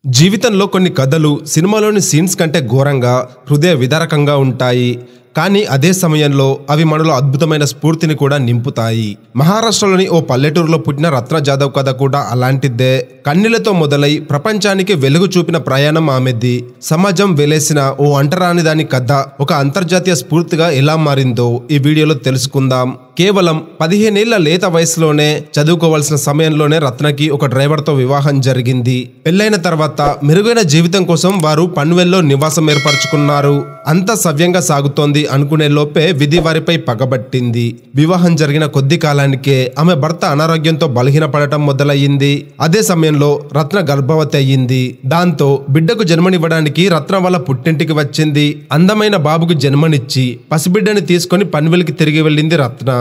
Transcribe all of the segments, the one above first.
జీవితంలో కొన్ని కథలు సినిమాలోని సీన్స్ కంటే ఘోరంగా హృదయ విదారకంగా ఉంటాయి. కానీ అదే సమయంలో అవి మనలో అద్భుతమైన స్ఫూర్తిని కూడా నింపుతాయి. మహారాష్ట్రలోని ఓ పల్లెటూరులో పుట్టిన రత్న జాదవ్ కథ కూడా అలాంటిదే. కన్నీళ్లతో మొదలై ప్రపంచానికి వెలుగు చూపిన ప్రయాణం ఆమెది. సమాజం వెలేసిన ఓ అంటరాని దాని కథ ఒక అంతర్జాతీయ స్ఫూర్తిగా ఎలా మారిందో ఈ వీడియోలో తెలుసుకుందాం. కేవలం 15 ఏళ్ల లేత వయసులోనే చదువుకోవాల్సిన సమయంలోనే రత్నకి ఒక డ్రైవర్తో వివాహం జరిగింది. పెళ్లైన తర్వాత మెరుగైన జీవితం కోసం వారు పన్వేల్లో నివాసం ఏర్పరచుకున్నారు. అంతా సవ్యంగా సాగుతోంది అనుకునే లోపే విధి వారిపై పగబట్టింది. వివాహం జరిగిన కొద్ది కాలానికే ఆమె భర్త అనారోగ్యంతో బలహీనపడటం మొదలయ్యింది. అదే సమయంలో రత్న గర్భవతి అయ్యింది. దాంతో బిడ్డకు జన్మనివ్వడానికి రత్న వాళ్ళ పుట్టింటికి వచ్చింది. అందమైన బాబుకు జన్మనిచ్చి పసిబిడ్డని తీసుకొని పన్వేల్కి తిరిగి వెళ్ళింది రత్న.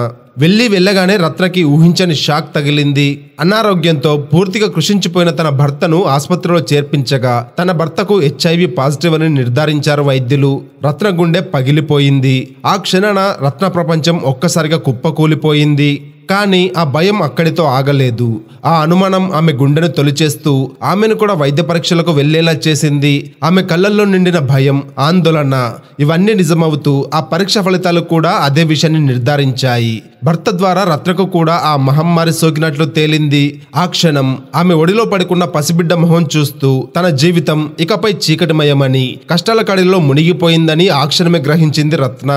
వెళ్ళగానే రత్నకి ఊహించని షాక్ తగిలింది. అనారోగ్యంతో పూర్తిగా కృషించిపోయిన తన భర్తను ఆసుపత్రిలో చేర్పించగా తన భర్తకు HIV పాజిటివ్ అని నిర్ధారించారు వైద్యులు. రత్న గుండె పగిలిపోయింది. ఆ క్షణాన రత్న ప్రపంచం ఒక్కసారిగా కుప్పకూలిపోయింది. కానీ ఆ భయం అక్కడితో ఆగలేదు. ఆ అనుమానం ఆమె గుండెను తొలిచేస్తూ ఆమెను కూడా వైద్య పరీక్షలకు వెళ్లేలా చేసింది. ఆమె కళ్ళల్లో నిండిన భయం, ఆందోళన ఇవన్నీ నిజమవుతూ ఆ పరీక్ష ఫలితాలు కూడా అదే విషయాన్ని నిర్ధారించాయి. భర్త ద్వారా రత్నకు కూడా ఆ మహమ్మారి సోకినట్లు తేలింది. ఆ క్షణం ఆమె ఒడిలో పడుకున్న పసిబిడ్డ మొహం చూస్తూ తన జీవితం ఇకపై చీకటిమయమని, కష్టాల కడిలో మునిగిపోయిందని ఆ క్షణమే గ్రహించింది రత్న.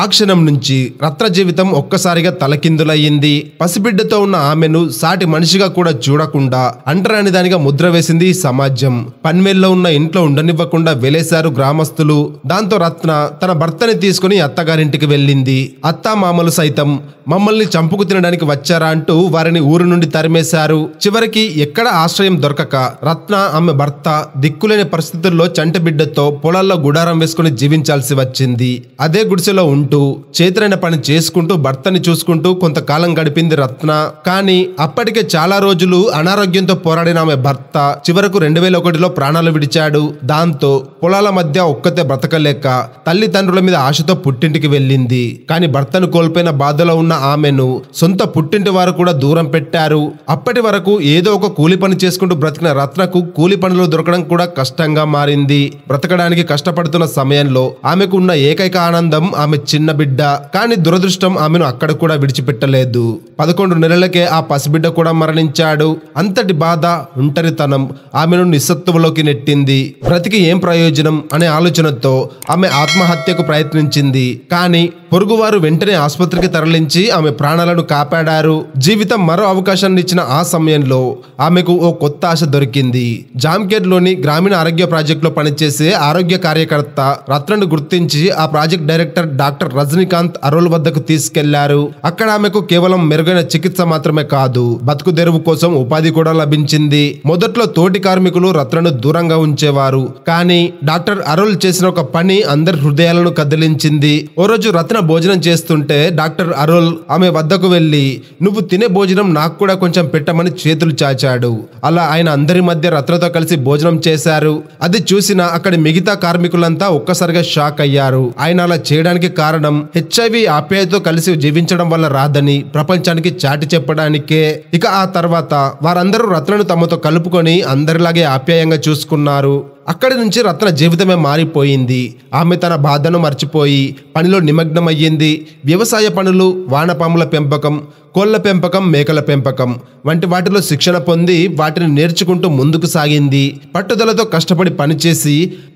ఆ క్షణం నుంచి రత్న జీవితం ఒక్కసారిగా తలకిందులయ్యింది. పసిబిడ్డతో ఉన్న ఆమెను సాటి మనిషిగా కూడా చూడకుండా అంటరాని దానిగా ముద్ర వేసింది ఈ సమాజం. పన్వేల్లో ఉన్న ఇంట్లో ఉండనివ్వకుండా వెలేశారు గ్రామస్తులు. దాంతో రత్న తన భర్తని తీసుకుని అత్తగారింటికి వెళ్ళింది. అత్తామామలు సైతం మమ్మల్ని చంపుకు తినడానికి వచ్చారా అంటూ వారిని ఊరు నుండి తరిమేశారు. చివరికి ఎక్కడ ఆశ్రయం దొరకక రత్న ఆమె భర్త దిక్కులేని పరిస్థితుల్లో చంటి బిడ్డతో పొలాల్లో గుడారం వేసుకుని జీవించాల్సి వచ్చింది. అదే గుడిసెలో ఉంటూ చేతులైన పని చేసుకుంటూ భర్తని చూసుకుంటూ కొంతకాలం గడిపింది రత్న. కానీ అప్పటికే చాలా రోజులు అనారోగ్యంతో పోరాడిన ఆమె భర్త చివరకు 2001లో ప్రాణాలు విడిచాడు. దాంతో పొలాల మధ్య ఒక్కతే బ్రతకలేక తల్లిదండ్రుల మీద ఆశతో పుట్టింటికి వెళ్ళింది. కానీ భర్తను కోల్పోయిన బాధలో ఉన్న ఆమెను సొంత పుట్టింటి వారు కూడా దూరం పెట్టారు. అప్పటి వరకు ఏదో ఒక కూలి పని చేసుకుంటూ బ్రతికిన రత్నకు కూలి పనులు దొరకడం కూడా కష్టంగా మారింది. బ్రతకడానికి కష్టపడుతున్న సమయంలో ఆమెకు ఉన్న ఏకైక ఆనందం ఆమె చిన్న బిడ్డ. కానీ దురదృష్టం ఆమెను అక్కడ కూడా విడిచిపెట్టలేదు. 11 నెలలకే ఆ పసిబిడ్డ కూడా మరణించాడు. అంతటి బాధ, ఒంటరితనం ఆమెను నిస్సత్తువలోకి నెట్టింది. బ్రతికి ఏం ప్రయోజనం అనే ఆలోచనతో ఆమె ఆత్మహత్యకు ప్రయత్నించింది. కానీ పొరుగువారు వెంటనే ఆసుపత్రికి తరలించి ఆమె ప్రాణాలను కాపాడారు. జీవితం మరో అవకాశాన్ని ఇచ్చిన ఆ సమయంలో ఆమెకు ఓ కొత్త ఆశ దొరికింది. జామ్కేర్లోని గ్రామీణ ఆరోగ్య ప్రాజెక్టులో పనిచేసే ఆరోగ్య కార్యకర్త రత్నను గుర్తించి ఆ ప్రాజెక్ట్ డైరెక్టర్ డాక్టర్ రజనీకాంత్ అరోల్ వద్దకు తీసుకెళ్లారు. అక్కడ ఆమెకు కేవలం మెరుగైన చికిత్స మాత్రమే కాదు, బతుకు తెరువు కోసం ఉపాధి కూడా లభించింది. మొదట్లో తోటి కార్మికులు రత్నను దూరంగా ఉంచేవారు. కానీ డాక్టర్ అరోల్ చేసిన ఒక పని అందరి హృదయాలను కదిలించింది. ఓ రోజు రత్న భోజనం చేస్తుంటే డాక్టర్ అరోల్ ఆమె వద్దకు వెళ్లి, నువ్వు తినే భోజనం నాకు కూడా కొంచెం పెట్టమని చేతులు చాచాడు. అలా ఆయన అందరి మధ్య రత్నతో కలిసి భోజనం చేశారు. అది చూసిన అక్కడి మిగతా కార్మికులంతా ఒక్కసారిగా షాక్ అయ్యారు. ఆయన అలా చేయడానికి కారణం HIV ఆప్యాయతో కలిసి జీవించడం వల్ల రాదని ప్రపంచానికి చాటి చెప్పడానికే. ఇక ఆ తర్వాత వారందరూ రత్నను తమతో కలుపుకొని అందరిలాగే ఆప్యాయంగా చూసుకున్నారు. అక్కడి నుంచి రత్న జీవితమే మారిపోయింది. ఆమె తన బాధను మర్చిపోయి పనిలో నిమగ్నమయ్యింది. వ్యవసాయ పనులు, వానపాముల పెంపకం, కోళ్ల పెంపకం, మేకల పెంపకం వంటి వాటిలో శిక్షణ పొంది వాటిని నేర్చుకుంటూ ముందుకు సాగింది. పట్టుదలతో కష్టపడి పనిచేసి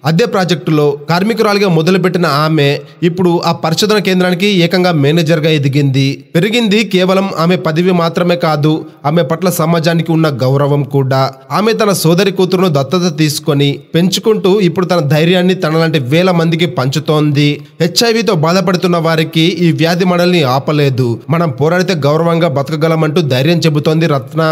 అదే ప్రాజెక్టులో కార్మికురాలిగా మొదలుపెట్టిన ఆమె ఇప్పుడు ఆ పరిశోధన కేంద్రానికి ఏకంగా మేనేజర్గా ఎదిగింది. పెరిగింది కేవలం ఆమె పదవి మాత్రమే కాదు, ఆమె పట్ల సమాజానికి ఉన్న గౌరవం కూడా. ఆమె తన సోదరి కూతురును దత్తత తీసుకొని పెంచుకుంటూ ఇప్పుడు తన ధైర్యాన్ని తనలాంటి వేల మందికి పంచుతోంది. HIVతో బాధపడుతున్న వారికి ఈ వ్యాధి మనల్ని ఆపలేదు, మనం పోరాడితే గౌరవంగా బతకగలమంటూ ధైర్యం చెబుతోంది రత్న.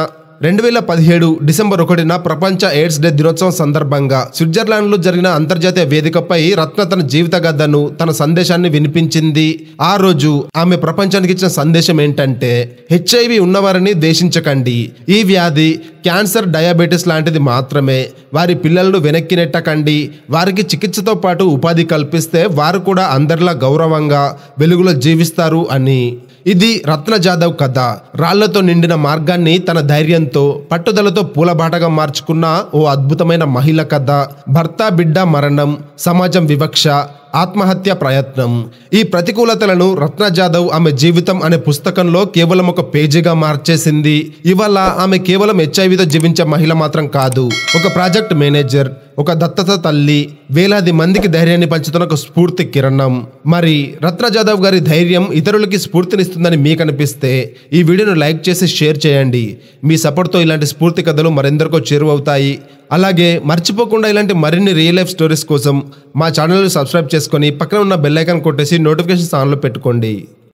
2017 డిసెంబర్ 1న ప్రపంచ ఎయిడ్స్ డే దినోత్సవం సందర్భంగా స్విట్జర్లాండ్లో జరిగిన అంతర్జాతీయ వేదికపై రత్న తన జీవిత గాథను, తన సందేశాన్ని వినిపించింది. ఆ రోజు ఆమె ప్రపంచానికి ఇచ్చిన సందేశం ఏంటంటే, HIV ఉన్నవారిని ద్వేషించకండి. ఈ వ్యాధి క్యాన్సర్, డయాబెటీస్ లాంటిది మాత్రమే. వారి పిల్లలను వెనక్కి నెట్టకండి. వారికి చికిత్సతో పాటు ఉపాధి కల్పిస్తే వారు కూడా అందరిలా గౌరవంగా వెలుగులో జీవిస్తారు అని. ఇది రత్న జాదవ్ కథ. రాళ్లతో నిండిన మార్గాన్ని తన ధైర్యంతో పట్టుదలతో పూలబాటగా మార్చుకున్న ఓ అద్భుతమైన మహిళ కథ. భర్త బిడ్డ మరణం, సమాజం వివక్ష, ఆత్మహత్య ప్రయత్నం, ఈ ప్రతికూలతలను రత్న జాదవ్ ఆమె జీవితం అనే పుస్తకంలో కేవలం ఒక పేజీగా మార్చేసింది. ఇవాళ ఆమె కేవలం హెచ్ఐవితో జీవించే మహిళ మాత్రం కాదు, ఒక ప్రాజెక్ట్ మేనేజర్, ఒక దత్తత తల్లి, వేలాది మందికి ధైర్యాన్ని పంచుతున్న ఒక స్ఫూర్తి కిరణం. మరి రత్న జాదవ్ గారి ధైర్యం ఇతరులకి స్ఫూర్తినిస్తుందని మీకు అనిపిస్తే ఈ వీడియోను లైక్ చేసి షేర్ చేయండి. మీ సపోర్ట్తో ఇలాంటి స్ఫూర్తి కథలు మరెందరికో చేరువవుతాయి. అలాగే మర్చిపోకుండా ఇలాంటి మరిన్ని రియల్ లైఫ్ స్టోరీస్ కోసం మా ఛానల్ని సబ్స్క్రైబ్ చేసుకొని పక్కన ఉన్న బెల్ ఐకాన్ కొట్టేసి నోటిఫికేషన్స్ ఆన్లో పెట్టుకోండి.